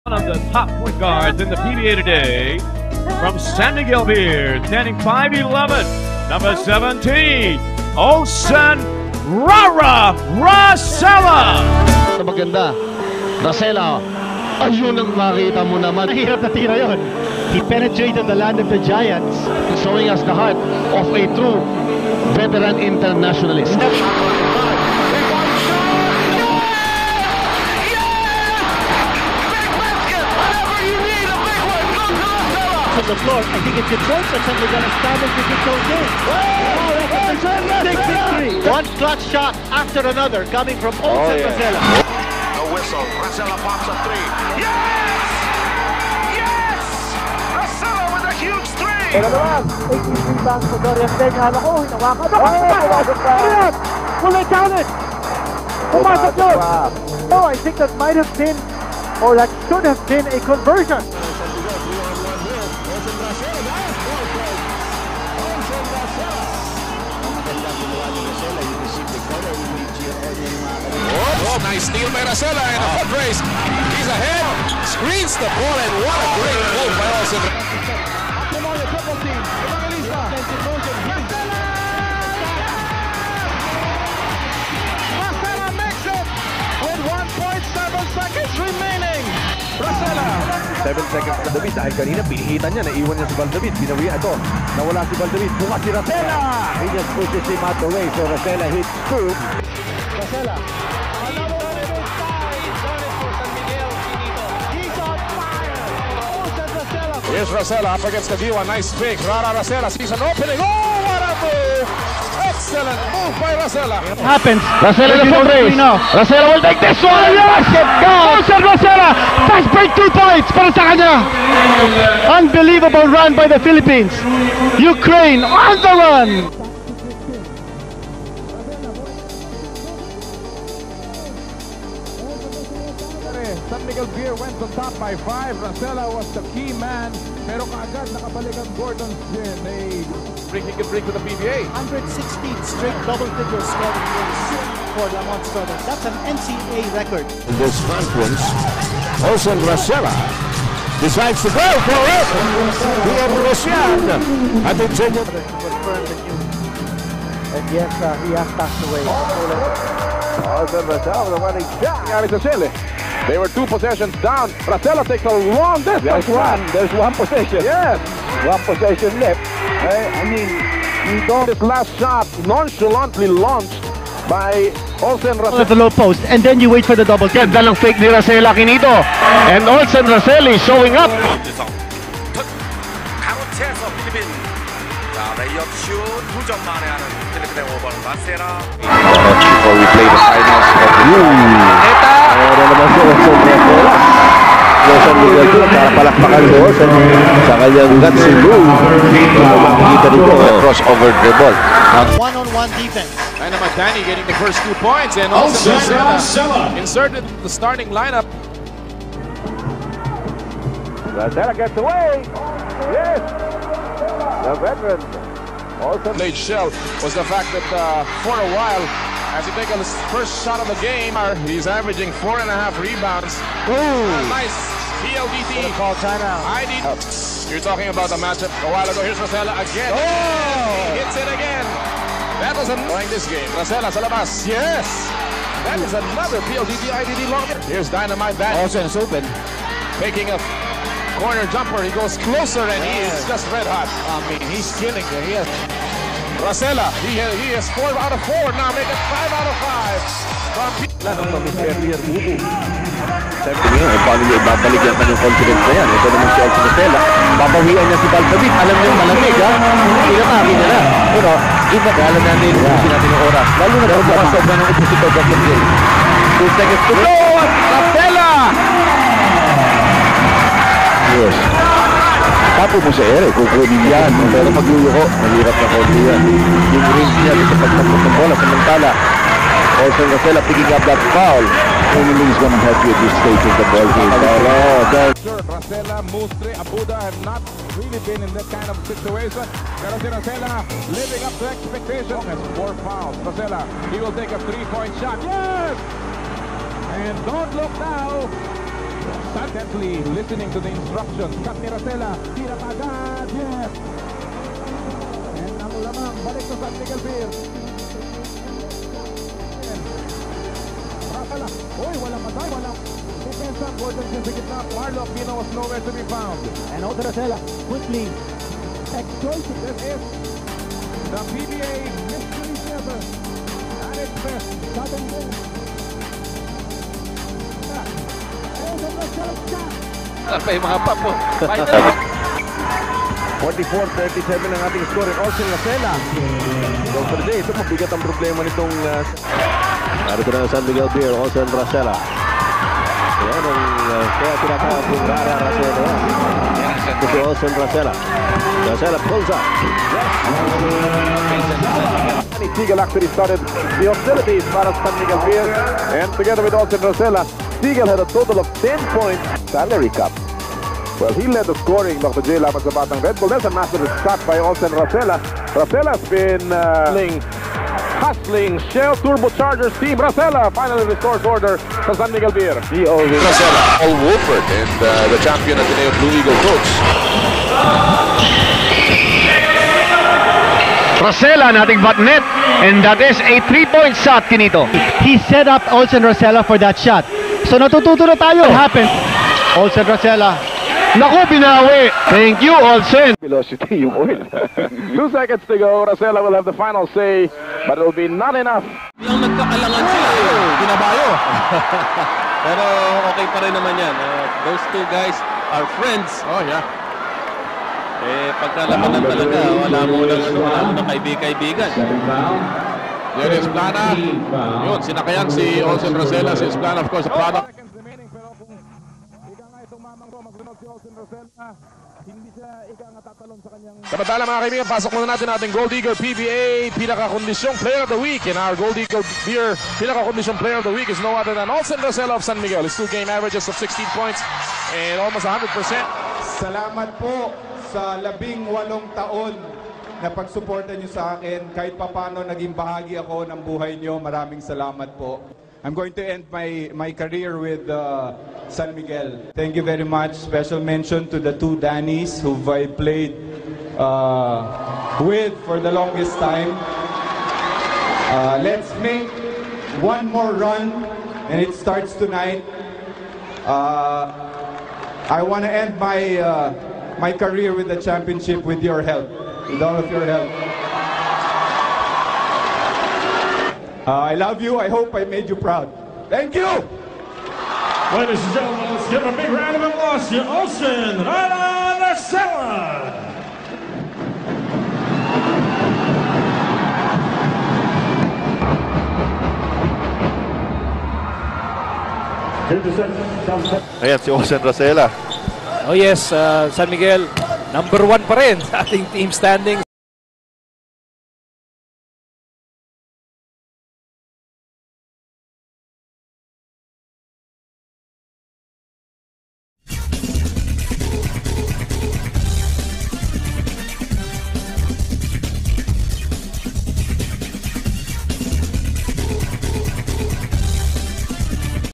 One of the top point guards in the PBA today from San Miguel Beer, standing 5'11", number 17, Olsen Rosella. Maganda. Rosella. Ayun ang makita mo naman. Hirap na tira yun. He penetrated the land of the Giants. Showing us the heart of a true veteran internationalist. The floor. I think it's Detroit that's suddenly going to establish the control game. Big victory. One clutch shot after another coming from Olsen Rosella. A whistle. Rosella pops a three. Yes! Yes! Rosella with a huge three! Pero naman, 18 rebounds for Dorian Peña. Ako, hinawakan. Will they count it? Pumasok yun. Oh, I think that might have been, or that should have been a conversion. Oh, nice steal by Rosella in the foot race. He's ahead, screens the ball, and what a great move by Olsen. Rosella makes it with 1.7 seconds remaining. Rosella. 7 seconds na David dahil kanina pinihitan niya, naiwan niya si Valdavid, binawian ito, nawala si Valdavid, bukas si Rosella. He just pushes him out the way, so Rosella hits two. Rosella. Here's Rosella up against the D1. Nice pick. Rara Rosella sees an opening. Oh, what a move! Excellent move by Rosella. Happens. Rosella in the foot race. Rosella will take this one. Basket goes. Olsen Rosella. Fast break 2 points para sa kanya. Unbelievable run by the Philippines. Ukraine on the run. San Miguel Beer went on top by 5. Rosella was the key man. Pero kaagad nakabalik ang Gordon Gin. They He can bring to the PBA. 116 straight double-figure scoring games for Lamont Southern. That's an NCAA record. This conference, Olsen Rosella decides to go for it. He appreciates at the junior. And yes, he has passed away. Olsen Rosella, the running shot. They were 2 possessions down. Rosella takes a long distance. There's one possession. Yes. One possession left. I mean, you don't. This last shot nonchalantly launched by Olsen Rosella. At the low post, and then you wait for the double kick. Ganda ng fake ni Rosella Kinito. And Olsen Rosella is showing up. 가로채에서 필리핀. 자, 레이업 슛 2점 만회하는 필리핀의 5번 라세라. Before we play the finals of meron naman si Olsen Rosella. San Miguel Beer, para palakpakan doon sa kanyang gutsy move. Makikita dito, crossover dribble. One-on-one defense. Dynamite Danny getting the first 2 points, and Olsen Rosella inserted the starting lineup. Rosella gets away. Yes. The veteran. Olsen. Played shell was the fact that for a while, as he takes his first shot of the game, he's averaging 4.5 rebounds. Nice PLDT. Call timeout. ID. You're talking about the matchup a while ago. Here's Rosella again. He hits it again. That was annoying this game. Rosella sa labas. Yes. That is another PLDT IDD long. Here's Dynamite Danny. Olsen is open. Taking a corner jumper. He goes closer and he is just red hot. I mean, he's killing it. He has Rosella, he has 4 out of 4 now, make it 5 out of 5. Paano niya ibabalik yan yung confidence na yan? Ito naman si Olsen Rosella. Babawian niya si Valdavid. Alam niyo malamig ha? Pinatake niya na. Pero, iba ka, alam natin yung oras. Lalo na kung bukas sobra ng opositor sa game. 2 seconds to go! Rosella! Yes. Tapo mo sa ere, kukunin yan. Pero magluluko, mahirap na konti yan. Yung range niya sa pagtapos ng bola. Samantala, Olsen Rosella picking up that foul. Only is going to help you at this stage of the ball game. Rosella, Mustre, Abuda have not really been in that kind of situation. Pero si Rosella living up to expectation. Has 4 fouls. Rosella, he will take a 3-point shot. Yes! And don't look now. intently listening to the instructions. Cut ni Racela. Tira agad. Yes. And ang lamang. Balik sa San Miguel Beer. Racela. Uy, walang matay. Walang defensa. Gordon sa gitna. Marlo Aquino was nowhere to be found. And out to Racela. Quickly. Exploiting. This is the PBA Mystery 7 at its best. Southern Mill. Pa yung mga papo. 44-37 ang ating score. And Austin Racela. So for the day, ito mabigat ang problema nitong narito na San Miguel Beer, Austin Racela. Ayan ang kaya tinatawag yung Rara Racela. Ito si Austin Racela. Racela pulls up. Seagull actually started the hostilities para San Miguel Beer, and together with Austin Racela, Seagull had a total of 10 points salary cap. Well, he led the scoring, Dr. J. laban sa Batang Red Bull. There's a massive shot by Austin Racela. Racela's been hustling Shell Turbochargers team. Racela finally restores order to San Miguel Beer. Racela, Paul Wolford, and the champion Ateneo Blue Eagle coach. Racela nating batnet. And that is a 3-point shot, Kinito. He set up Olsen Racela for that shot. So natututo na tayo. What happened? Olsen Racela. Naku, binawi. Thank you, Olsen. Velocity, yung oil. 2 seconds to go. Racela will have the final say, but it will be not enough. Yung nagkakalangan sila, binabayo. Pero okay pa rin naman yan. Those two guys are friends. Oh, yeah. Eh, pagkalamanan talaga, wala mo na kaibigan. There is Plana. Yun, sinakayan si Olsen Racela. Si Plana, of course, a product. Seconds remaining, pero kung ika nga itong mamang ko, magsunod si Austin Racela, hindi siya ika nga tatalon sa kanyang... Samantala mga kaibigan, pasok muna natin ating Gold Eagle PBA pinakakondisyong Player of the Week. And our Gold Eagle Beer pinakakondisyong Player of the Week is no other than Olsen Racela of San Miguel. His 2-game averages of 16 points and almost 100%. Salamat po sa 18 taon na pagsuporta nyo sa akin. Kahit papano naging bahagi ako ng buhay nyo. Maraming salamat po. I'm going to end my career with San Miguel. Thank you very much. Special mention to the two Dannies who I played with for the longest time. Let's make one more run, and it starts tonight. I want to end my career with the championship with your help, with all of your help. I love you. I hope I made you proud. Thank you. Ladies and gentlemen, let's give a big round of applause to Olsen Racela. Ayan si Austin Racela. Oh yes, San Miguel, number 1 pa rin sa ating team standings.